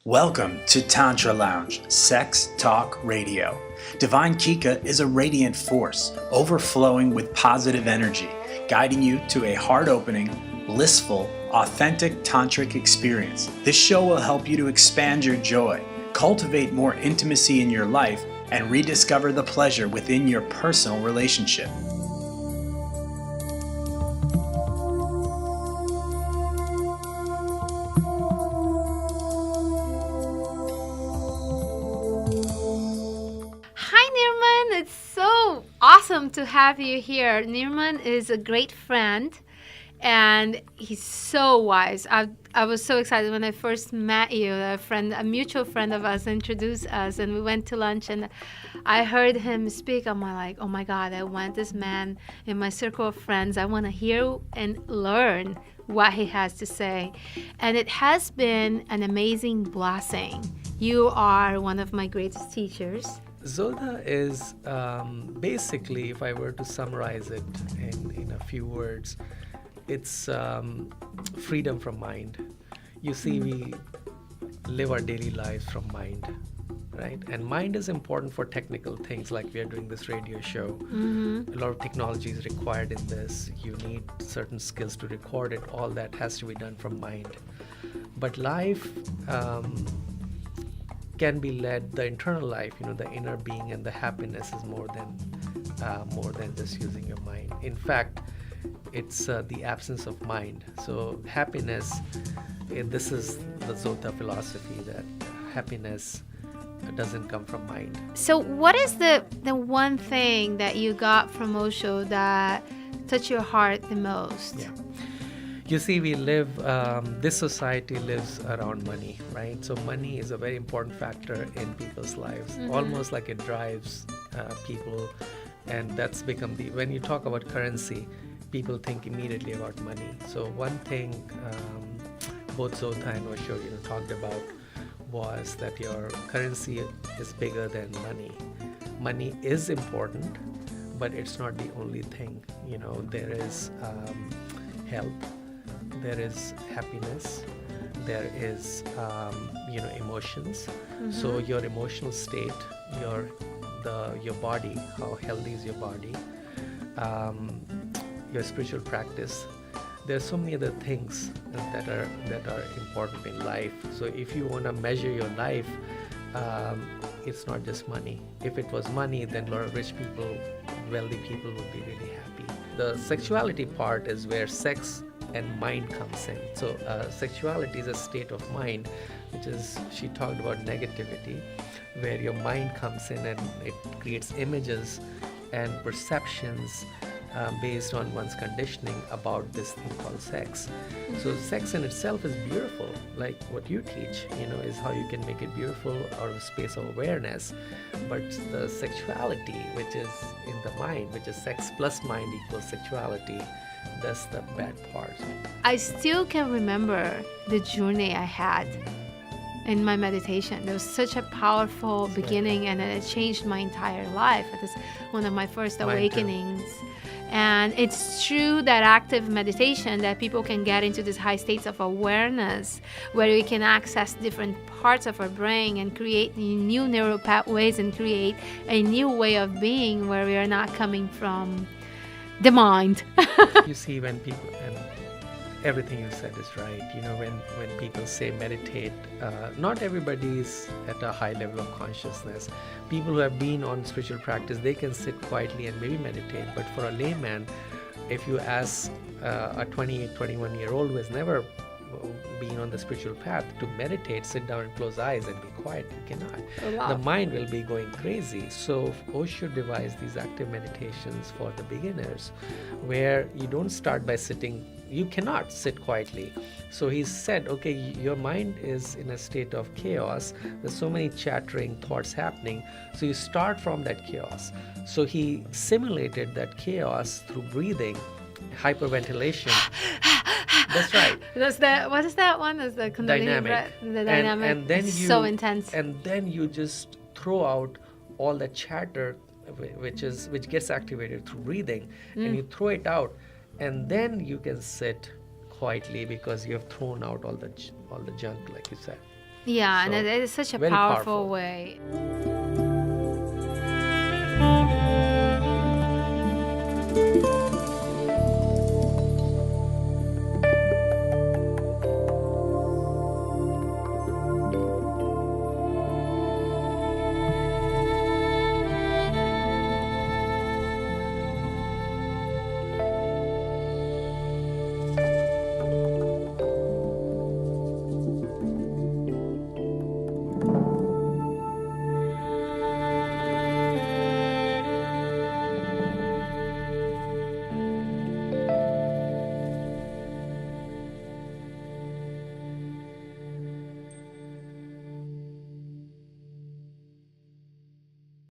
Welcome to Tantra Lounge, Sex Talk Radio. Divine Kika is a radiant force, overflowing with positive energy, guiding you to a heart-opening, blissful, authentic tantric experience. This show will help you to expand your joy, cultivate more intimacy in your life, and rediscover the pleasure within your personal relationship. Awesome to have you here. Nirmann is a great friend, and he's so wise. I was so excited when I first met you. A mutual friend of us introduced us, and we went to lunch, and I heard him speak. I'm like, oh my God, I want this man in my circle of friends. I want to hear and learn what he has to say. And it has been an amazing blessing. You are one of my greatest teachers. Zolda is basically, if I were to summarize it in a few words, it's freedom from mind. You see, we live our daily lives from mind, right? And mind is important for technical things like we are doing this radio show. Mm-hmm. A lot of technology is required in this. You need certain skills to record it. All that has to be done from mind. But life can be led, the internal life, the inner being and the happiness is more than just using your mind. In fact, it's the absence of mind. So happiness, this is the Zolta philosophy, that happiness doesn't come from mind. So what is the one thing that you got from Osho that touched your heart the most? Yeah. You see, we live, this society lives around money, right? So money is a very important factor in people's lives, almost like it drives people. And that's become when you talk about currency, people think immediately about money. So one thing both Zolta and Osho talked about was that your currency is bigger than money. Money is important, but it's not the only thing. There is help. There is happiness, there is, emotions. Mm-hmm. So your emotional state, your body, how healthy is your body, your spiritual practice. There are so many other things that are important in life. So if you want to measure your life, it's not just money. If it was money, then a lot of rich people, wealthy people would be really happy. The sexuality part is where sex and mind comes in. So sexuality is a state of mind, she talked about negativity, where your mind comes in and it creates images and perceptions based on one's conditioning about this thing called sex. Mm-hmm. So sex in itself is beautiful, like what you teach, is how you can make it beautiful out of a space of awareness. But the sexuality, which is in the mind, which is sex plus mind equals sexuality, that's the bad part. I still can remember the journey I had in my meditation. There was such a powerful beginning, and it changed my entire life. It was one of my first awakenings. And it's through that active meditation that people can get into these high states of awareness, where we can access different parts of our brain and create new neural pathways and create a new way of being, where we are not coming from the mind. You see, when people, and everything you said is right, when people say meditate, not everybody is at a high level of consciousness. People who have been on spiritual practice, they can sit quietly and maybe meditate. But for a layman, if you ask a 28, 21-year-old who has never been on the spiritual path to meditate, sit down and close eyes and be quiet, you cannot. Oh, wow. The mind will be going crazy. So Osho devised these active meditations for the beginners, where you don't start by sitting. You cannot sit quietly. So he said, okay, your mind is in a state of chaos. There's so many chattering thoughts happening. So you start from that chaos. So he simulated that chaos through breathing, hyperventilation. That's right. What is that one? Is the Kundalini dynamic breath? The dynamic. And then so intense. And then you just throw out all the chatter, which gets activated through breathing, and you throw it out, and then you can sit quietly because you have thrown out all the junk, like you said. Yeah, and So, it is such a very powerful powerful. way.